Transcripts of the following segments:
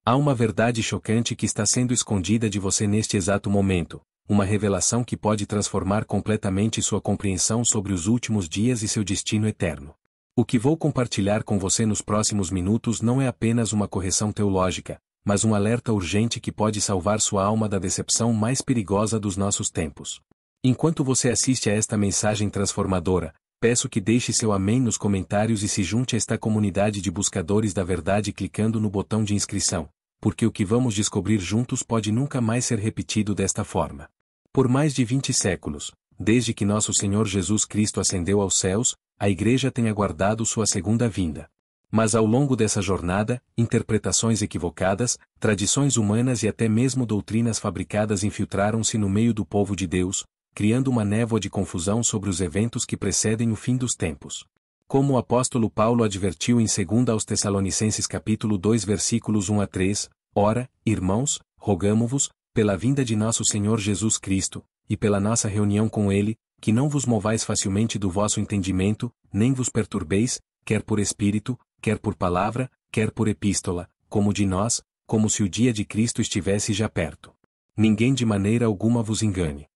Há uma verdade chocante que está sendo escondida de você neste exato momento, uma revelação que pode transformar completamente sua compreensão sobre os últimos dias e seu destino eterno. O que vou compartilhar com você nos próximos minutos não é apenas uma correção teológica, mas um alerta urgente que pode salvar sua alma da decepção mais perigosa dos nossos tempos. Enquanto você assiste a esta mensagem transformadora, peço que deixe seu amém nos comentários e se junte a esta comunidade de buscadores da verdade clicando no botão de inscrição, porque o que vamos descobrir juntos pode nunca mais ser repetido desta forma. Por mais de 20 séculos, desde que nosso Senhor Jesus Cristo ascendeu aos céus, a Igreja tem aguardado sua segunda vinda. Mas ao longo dessa jornada, interpretações equivocadas, tradições humanas e até mesmo doutrinas fabricadas infiltraram-se no meio do povo de Deus, criando uma névoa de confusão sobre os eventos que precedem o fim dos tempos. Como o apóstolo Paulo advertiu em 2 aos Tessalonicenses capítulo 2 versículos 1 a 3, ora, irmãos, rogamo-vos, pela vinda de nosso Senhor Jesus Cristo, e pela nossa reunião com Ele, que não vos movais facilmente do vosso entendimento, nem vos perturbeis, quer por espírito, quer por palavra, quer por epístola, como de nós, como se o dia de Cristo estivesse já perto. Ninguém de maneira alguma vos engane.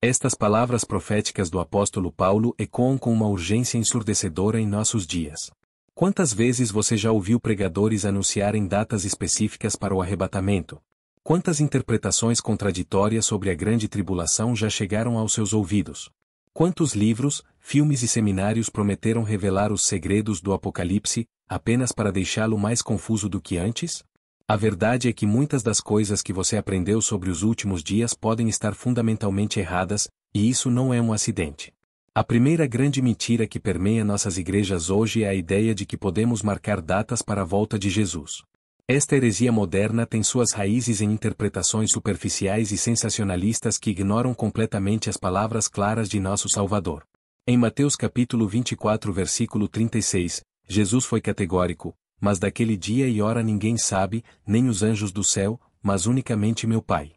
Estas palavras proféticas do apóstolo Paulo ecoam com uma urgência ensurdecedora em nossos dias. Quantas vezes você já ouviu pregadores anunciarem datas específicas para o arrebatamento? Quantas interpretações contraditórias sobre a grande tribulação já chegaram aos seus ouvidos? Quantos livros, filmes e seminários prometeram revelar os segredos do Apocalipse, apenas para deixá-lo mais confuso do que antes? A verdade é que muitas das coisas que você aprendeu sobre os últimos dias podem estar fundamentalmente erradas, e isso não é um acidente. A primeira grande mentira que permeia nossas igrejas hoje é a ideia de que podemos marcar datas para a volta de Jesus. Esta heresia moderna tem suas raízes em interpretações superficiais e sensacionalistas que ignoram completamente as palavras claras de nosso Salvador. Em Mateus capítulo 24 versículo 36, Jesus foi categórico: mas daquele dia e hora ninguém sabe, nem os anjos do céu, mas unicamente meu Pai.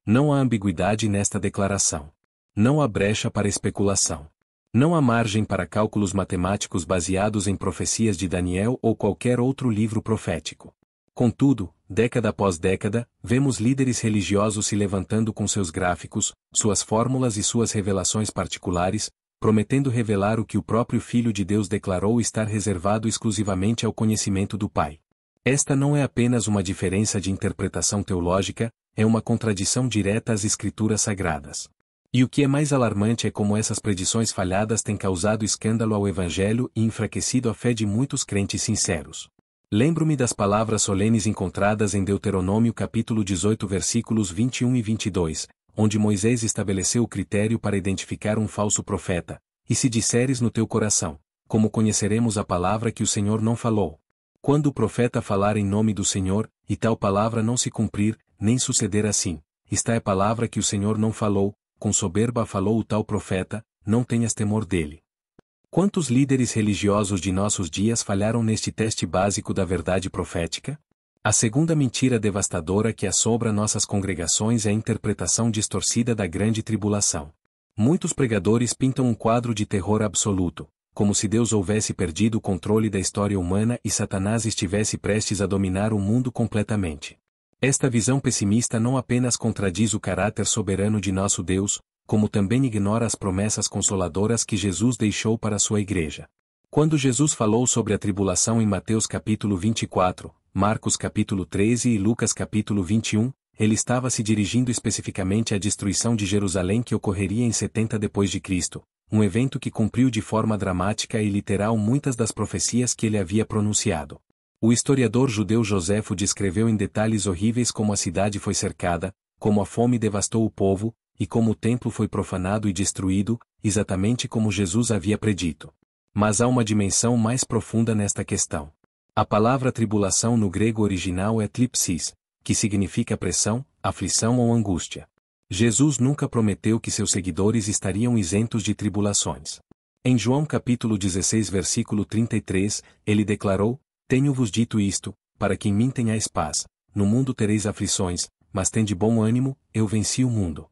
Não há ambiguidade nesta declaração. Não há brecha para especulação. Não há margem para cálculos matemáticos baseados em profecias de Daniel ou qualquer outro livro profético. Contudo, década após década, vemos líderes religiosos se levantando com seus gráficos, suas fórmulas e suas revelações particulares, prometendo revelar o que o próprio Filho de Deus declarou estar reservado exclusivamente ao conhecimento do Pai. Esta não é apenas uma diferença de interpretação teológica, é uma contradição direta às Escrituras Sagradas. E o que é mais alarmante é como essas predições falhadas têm causado escândalo ao Evangelho e enfraquecido a fé de muitos crentes sinceros. Lembro-me das palavras solenes encontradas em Deuteronômio capítulo 18 versículos 21 e 22, onde Moisés estabeleceu o critério para identificar um falso profeta: e se disseres no teu coração, como conheceremos a palavra que o Senhor não falou? Quando o profeta falar em nome do Senhor, e tal palavra não se cumprir, nem suceder assim, esta é a palavra que o Senhor não falou, com soberba falou o tal profeta, não tenhas temor dele. Quantos líderes religiosos de nossos dias falharam neste teste básico da verdade profética? A segunda mentira devastadora que assombra nossas congregações é a interpretação distorcida da grande tribulação. Muitos pregadores pintam um quadro de terror absoluto, como se Deus houvesse perdido o controle da história humana e Satanás estivesse prestes a dominar o mundo completamente. Esta visão pessimista não apenas contradiz o caráter soberano de nosso Deus, como também ignora as promessas consoladoras que Jesus deixou para a sua igreja. Quando Jesus falou sobre a tribulação em Mateus capítulo 24, Marcos capítulo 13 e Lucas capítulo 21, ele estava se dirigindo especificamente à destruição de Jerusalém que ocorreria em 70 depois de Cristo, um evento que cumpriu de forma dramática e literal muitas das profecias que ele havia pronunciado. O historiador judeu Joséfo descreveu em detalhes horríveis como a cidade foi cercada, como a fome devastou o povo, e como o templo foi profanado e destruído, exatamente como Jesus havia predito. Mas há uma dimensão mais profunda nesta questão. A palavra tribulação no grego original é thlipsis, que significa pressão, aflição ou angústia. Jesus nunca prometeu que seus seguidores estariam isentos de tribulações. Em João capítulo 16 versículo 33, ele declarou: tenho-vos dito isto, para que em mim tenhais paz, no mundo tereis aflições, mas tende bom ânimo, eu venci o mundo.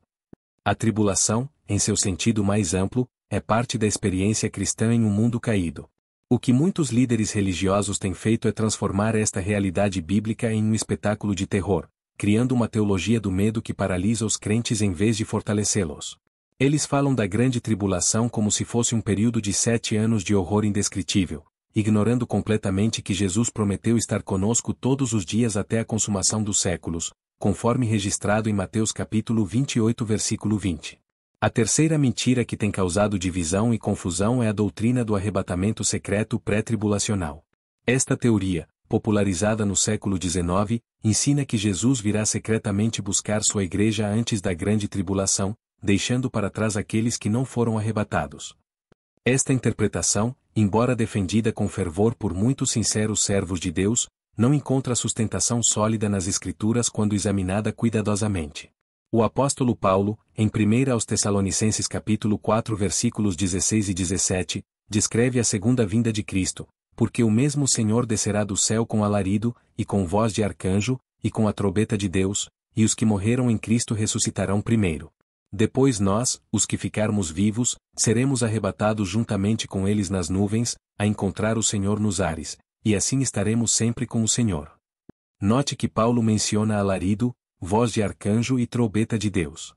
A tribulação, em seu sentido mais amplo, é parte da experiência cristã em um mundo caído. O que muitos líderes religiosos têm feito é transformar esta realidade bíblica em um espetáculo de terror, criando uma teologia do medo que paralisa os crentes em vez de fortalecê-los. Eles falam da grande tribulação como se fosse um período de 7 anos de horror indescritível, ignorando completamente que Jesus prometeu estar conosco todos os dias até a consumação dos séculos, conforme registrado em Mateus capítulo 28 versículo 20. A terceira mentira que tem causado divisão e confusão é a doutrina do arrebatamento secreto pré-tribulacional. Esta teoria, popularizada no século XIX, ensina que Jesus virá secretamente buscar sua igreja antes da grande tribulação, deixando para trás aqueles que não foram arrebatados. Esta interpretação, embora defendida com fervor por muitos sinceros servos de Deus, não encontra sustentação sólida nas Escrituras quando examinada cuidadosamente. O apóstolo Paulo, em 1 aos Tessalonicenses capítulo 4 versículos 16 e 17, descreve a segunda vinda de Cristo, porque o mesmo Senhor descerá do céu com alarido, e com voz de arcanjo, e com a trombeta de Deus, e os que morreram em Cristo ressuscitarão primeiro. Depois nós, os que ficarmos vivos, seremos arrebatados juntamente com eles nas nuvens, a encontrar o Senhor nos ares, e assim estaremos sempre com o Senhor. Note que Paulo menciona alarido, voz de arcanjo e trombeta de Deus.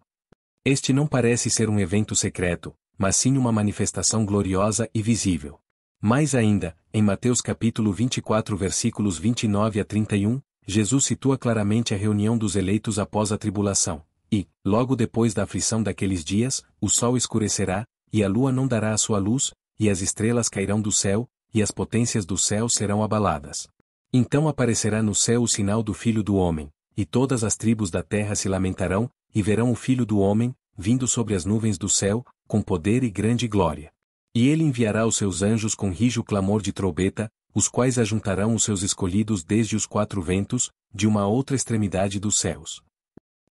Este não parece ser um evento secreto, mas sim uma manifestação gloriosa e visível. Mais ainda, em Mateus capítulo 24 versículos 29 a 31, Jesus situa claramente a reunião dos eleitos após a tribulação. E, logo depois da aflição daqueles dias, o sol escurecerá, e a lua não dará a sua luz, e as estrelas cairão do céu, e as potências do céu serão abaladas. Então aparecerá no céu o sinal do Filho do Homem, e todas as tribos da terra se lamentarão, e verão o Filho do Homem, vindo sobre as nuvens do céu, com poder e grande glória. E ele enviará os seus anjos com rijo clamor de trombeta, os quais ajuntarão os seus escolhidos desde os 4 ventos, de uma outra extremidade dos céus.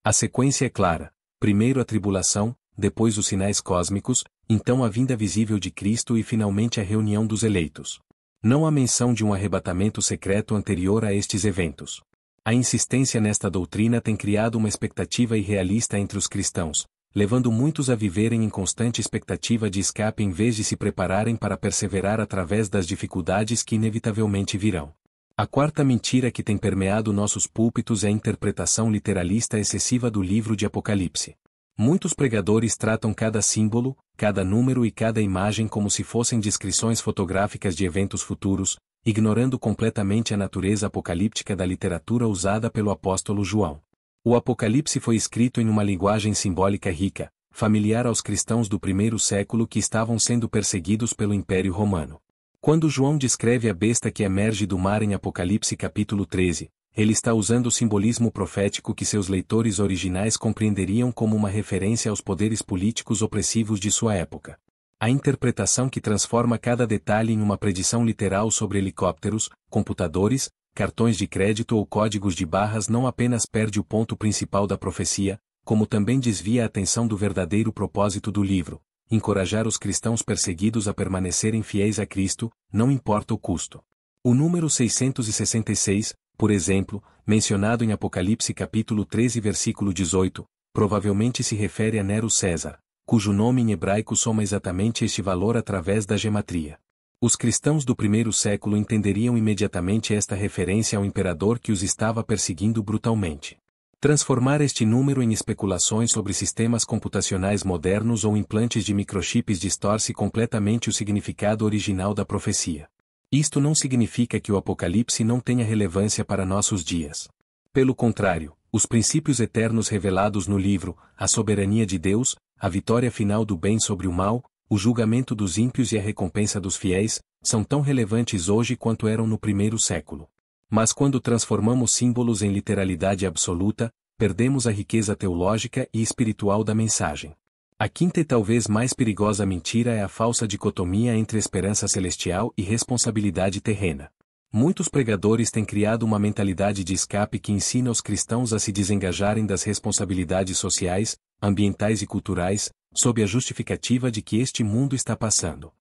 A sequência é clara: primeiro a tribulação, depois os sinais cósmicos, então a vinda visível de Cristo e finalmente a reunião dos eleitos. Não há menção de um arrebatamento secreto anterior a estes eventos. A insistência nesta doutrina tem criado uma expectativa irrealista entre os cristãos, levando muitos a viverem em constante expectativa de escape em vez de se prepararem para perseverar através das dificuldades que inevitavelmente virão. A quarta mentira que tem permeado nossos púlpitos é a interpretação literalista excessiva do livro de Apocalipse. Muitos pregadores tratam cada símbolo, cada número e cada imagem como se fossem descrições fotográficas de eventos futuros, ignorando completamente a natureza apocalíptica da literatura usada pelo apóstolo João. O Apocalipse foi escrito em uma linguagem simbólica rica, familiar aos cristãos do primeiro século que estavam sendo perseguidos pelo Império Romano. Quando João descreve a besta que emerge do mar em Apocalipse capítulo 13, ele está usando o simbolismo profético que seus leitores originais compreenderiam como uma referência aos poderes políticos opressivos de sua época. A interpretação que transforma cada detalhe em uma predição literal sobre helicópteros, computadores, cartões de crédito ou códigos de barras não apenas perde o ponto principal da profecia, como também desvia a atenção do verdadeiro propósito do livro: encorajar os cristãos perseguidos a permanecerem fiéis a Cristo, não importa o custo. O número 666, por exemplo, mencionado em Apocalipse capítulo 13 versículo 18, provavelmente se refere a Nero César, cujo nome em hebraico soma exatamente este valor através da gematria. Os cristãos do primeiro século entenderiam imediatamente esta referência ao imperador que os estava perseguindo brutalmente. Transformar este número em especulações sobre sistemas computacionais modernos ou implantes de microchips distorce completamente o significado original da profecia. Isto não significa que o Apocalipse não tenha relevância para nossos dias. Pelo contrário, os princípios eternos revelados no livro, a soberania de Deus, a vitória final do bem sobre o mal, o julgamento dos ímpios e a recompensa dos fiéis, são tão relevantes hoje quanto eram no primeiro século. Mas quando transformamos símbolos em literalidade absoluta, perdemos a riqueza teológica e espiritual da mensagem. A quinta e talvez mais perigosa mentira é a falsa dicotomia entre esperança celestial e responsabilidade terrena. Muitos pregadores têm criado uma mentalidade de escape que ensina os cristãos a se desengajarem das responsabilidades sociais, ambientais e culturais, sob a justificativa de que este mundo está passando.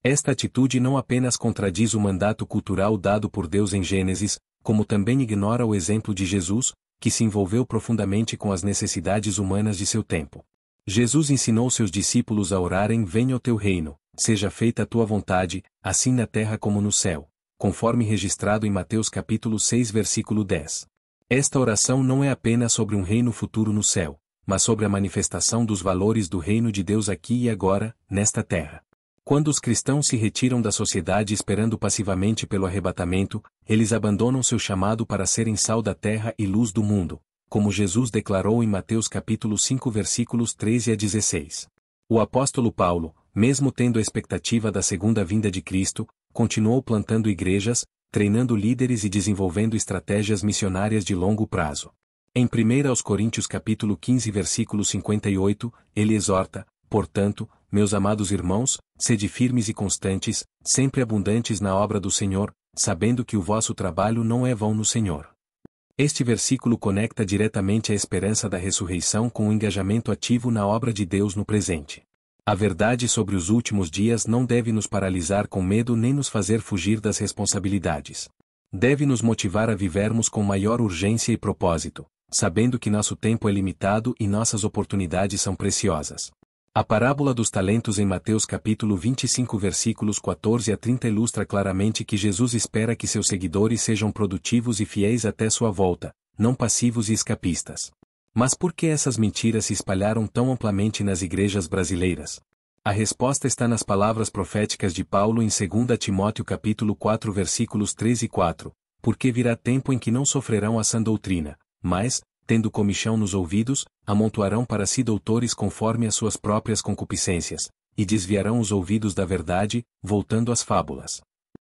Esta atitude não apenas contradiz o mandato cultural dado por Deus em Gênesis, como também ignora o exemplo de Jesus, que se envolveu profundamente com as necessidades humanas de seu tempo. Jesus ensinou seus discípulos a orarem: venha o teu reino, seja feita a tua vontade, assim na terra como no céu, conforme registrado em Mateus capítulo 6 versículo 10. Esta oração não é apenas sobre um reino futuro no céu, mas sobre a manifestação dos valores do reino de Deus aqui e agora, nesta terra. Quando os cristãos se retiram da sociedade esperando passivamente pelo arrebatamento, eles abandonam seu chamado para serem sal da terra e luz do mundo, como Jesus declarou em Mateus capítulo 5 versículos 13 a 16. O apóstolo Paulo, mesmo tendo a expectativa da segunda vinda de Cristo, continuou plantando igrejas, treinando líderes e desenvolvendo estratégias missionárias de longo prazo. Em 1 Coríntios capítulo 15 versículo 58, ele exorta: portanto, meus amados irmãos, sede firmes e constantes, sempre abundantes na obra do Senhor, sabendo que o vosso trabalho não é vão no Senhor. Este versículo conecta diretamente a esperança da ressurreição com o engajamento ativo na obra de Deus no presente. A verdade sobre os últimos dias não deve nos paralisar com medo nem nos fazer fugir das responsabilidades. Deve nos motivar a vivermos com maior urgência e propósito, sabendo que nosso tempo é limitado e nossas oportunidades são preciosas. A parábola dos talentos em Mateus capítulo 25 versículos 14 a 30 ilustra claramente que Jesus espera que seus seguidores sejam produtivos e fiéis até sua volta, não passivos e escapistas. Mas por que essas mentiras se espalharam tão amplamente nas igrejas brasileiras? A resposta está nas palavras proféticas de Paulo em 2 Timóteo capítulo 4 versículos 3 e 4, porque virá tempo em que não sofrerão a sã doutrina, mas, tendo comichão nos ouvidos, amontoarão para si doutores conforme as suas próprias concupiscências, e desviarão os ouvidos da verdade, voltando às fábulas.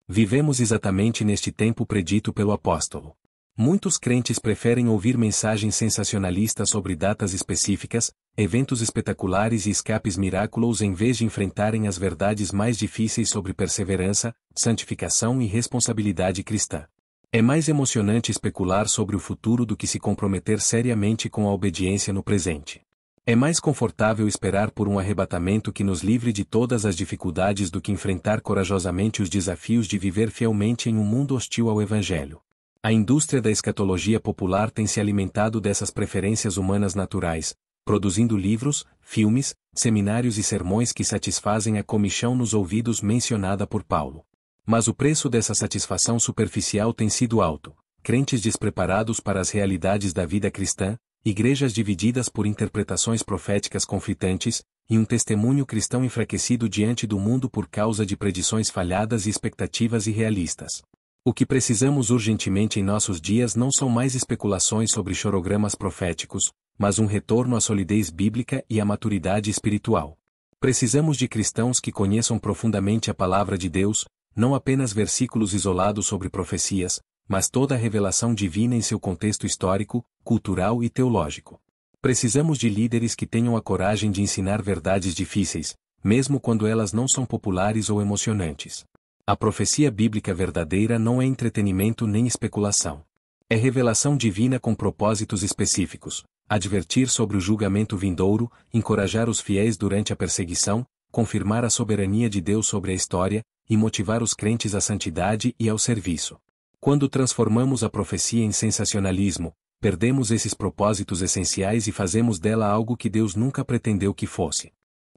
Vivemos exatamente neste tempo predito pelo apóstolo. Muitos crentes preferem ouvir mensagens sensacionalistas sobre datas específicas, eventos espetaculares e escapes miraculosos em vez de enfrentarem as verdades mais difíceis sobre perseverança, santificação e responsabilidade cristã. É mais emocionante especular sobre o futuro do que se comprometer seriamente com a obediência no presente. É mais confortável esperar por um arrebatamento que nos livre de todas as dificuldades do que enfrentar corajosamente os desafios de viver fielmente em um mundo hostil ao Evangelho. A indústria da escatologia popular tem se alimentado dessas preferências humanas naturais, produzindo livros, filmes, seminários e sermões que satisfazem a comichão nos ouvidos mencionada por Paulo. Mas o preço dessa satisfação superficial tem sido alto. Crentes despreparados para as realidades da vida cristã, igrejas divididas por interpretações proféticas conflitantes, e um testemunho cristão enfraquecido diante do mundo por causa de predições falhadas e expectativas irrealistas. O que precisamos urgentemente em nossos dias não são mais especulações sobre chorogramas proféticos, mas um retorno à solidez bíblica e à maturidade espiritual. Precisamos de cristãos que conheçam profundamente a palavra de Deus, não apenas versículos isolados sobre profecias, mas toda a revelação divina em seu contexto histórico, cultural e teológico. Precisamos de líderes que tenham a coragem de ensinar verdades difíceis, mesmo quando elas não são populares ou emocionantes. A profecia bíblica verdadeira não é entretenimento nem especulação. É revelação divina com propósitos específicos: advertir sobre o julgamento vindouro, encorajar os fiéis durante a perseguição, confirmar a soberania de Deus sobre a história, e motivar os crentes à santidade e ao serviço. Quando transformamos a profecia em sensacionalismo, perdemos esses propósitos essenciais e fazemos dela algo que Deus nunca pretendeu que fosse.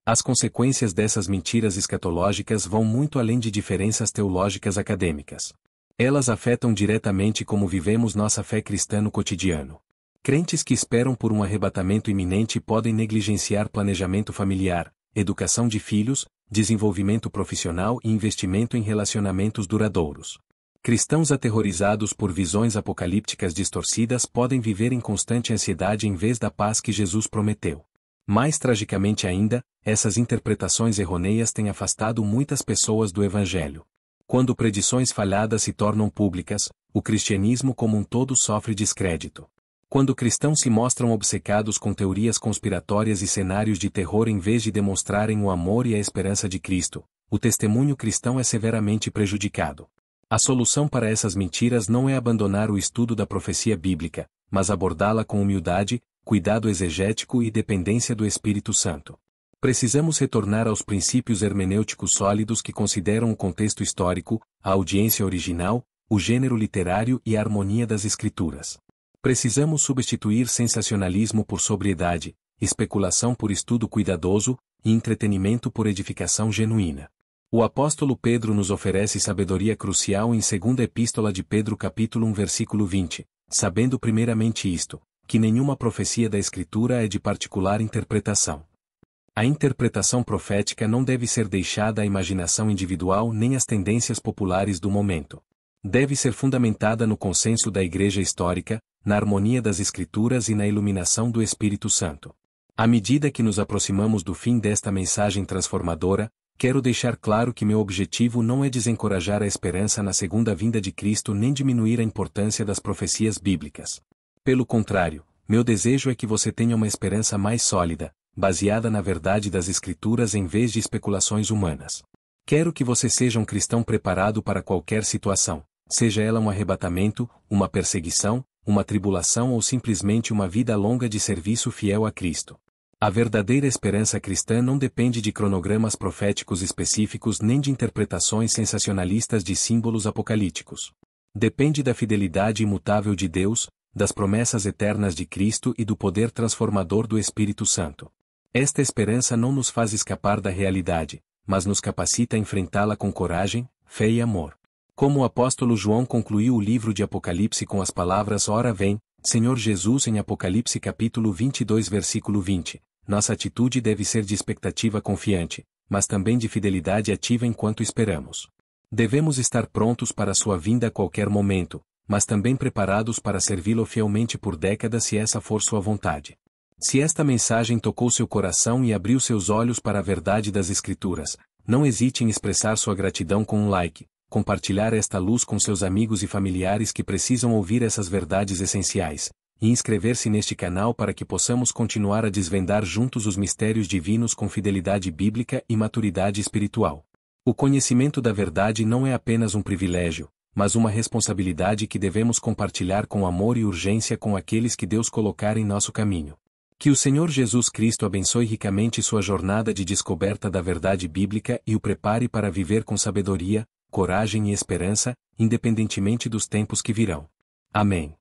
As consequências dessas mentiras escatológicas vão muito além de diferenças teológicas acadêmicas. Elas afetam diretamente como vivemos nossa fé cristã no cotidiano. Crentes que esperam por um arrebatamento iminente podem negligenciar planejamento familiar, educação de filhos, desenvolvimento profissional e investimento em relacionamentos duradouros. Cristãos aterrorizados por visões apocalípticas distorcidas podem viver em constante ansiedade em vez da paz que Jesus prometeu. Mais tragicamente ainda, essas interpretações errôneas têm afastado muitas pessoas do Evangelho. Quando predições falhadas se tornam públicas, o cristianismo como um todo sofre descrédito. Quando cristãos se mostram obcecados com teorias conspiratórias e cenários de terror em vez de demonstrarem o amor e a esperança de Cristo, o testemunho cristão é severamente prejudicado. A solução para essas mentiras não é abandonar o estudo da profecia bíblica, mas abordá-la com humildade, cuidado exegético e dependência do Espírito Santo. Precisamos retornar aos princípios hermenêuticos sólidos que consideram o contexto histórico, a audiência original, o gênero literário e a harmonia das Escrituras. Precisamos substituir sensacionalismo por sobriedade, especulação por estudo cuidadoso, e entretenimento por edificação genuína. O apóstolo Pedro nos oferece sabedoria crucial em 2ª Epístola de Pedro capítulo 1 versículo 20, sabendo primeiramente isto, que nenhuma profecia da Escritura é de particular interpretação. A interpretação profética não deve ser deixada à imaginação individual nem às tendências populares do momento. Deve ser fundamentada no consenso da Igreja histórica, na harmonia das Escrituras e na iluminação do Espírito Santo. À medida que nos aproximamos do fim desta mensagem transformadora, quero deixar claro que meu objetivo não é desencorajar a esperança na segunda vinda de Cristo nem diminuir a importância das profecias bíblicas. Pelo contrário, meu desejo é que você tenha uma esperança mais sólida, baseada na verdade das Escrituras em vez de especulações humanas. Quero que você seja um cristão preparado para qualquer situação, seja ela um arrebatamento, uma perseguição, uma tribulação ou simplesmente uma vida longa de serviço fiel a Cristo. A verdadeira esperança cristã não depende de cronogramas proféticos específicos nem de interpretações sensacionalistas de símbolos apocalípticos. Depende da fidelidade imutável de Deus, das promessas eternas de Cristo e do poder transformador do Espírito Santo. Esta esperança não nos faz escapar da realidade, mas nos capacita a enfrentá-la com coragem, fé e amor. Como o apóstolo João concluiu o livro de Apocalipse com as palavras "Ora vem, Senhor Jesus" em Apocalipse capítulo 22 versículo 20, nossa atitude deve ser de expectativa confiante, mas também de fidelidade ativa enquanto esperamos. Devemos estar prontos para sua vinda a qualquer momento, mas também preparados para servi-lo fielmente por décadas se essa for sua vontade. Se esta mensagem tocou seu coração e abriu seus olhos para a verdade das Escrituras, não hesite em expressar sua gratidão com um like, compartilhar esta luz com seus amigos e familiares que precisam ouvir essas verdades essenciais, e inscrever-se neste canal para que possamos continuar a desvendar juntos os mistérios divinos com fidelidade bíblica e maturidade espiritual. O conhecimento da verdade não é apenas um privilégio, mas uma responsabilidade que devemos compartilhar com amor e urgência com aqueles que Deus colocar em nosso caminho. Que o Senhor Jesus Cristo abençoe ricamente sua jornada de descoberta da verdade bíblica e o prepare para viver com sabedoria, coragem e esperança, independentemente dos tempos que virão. Amém.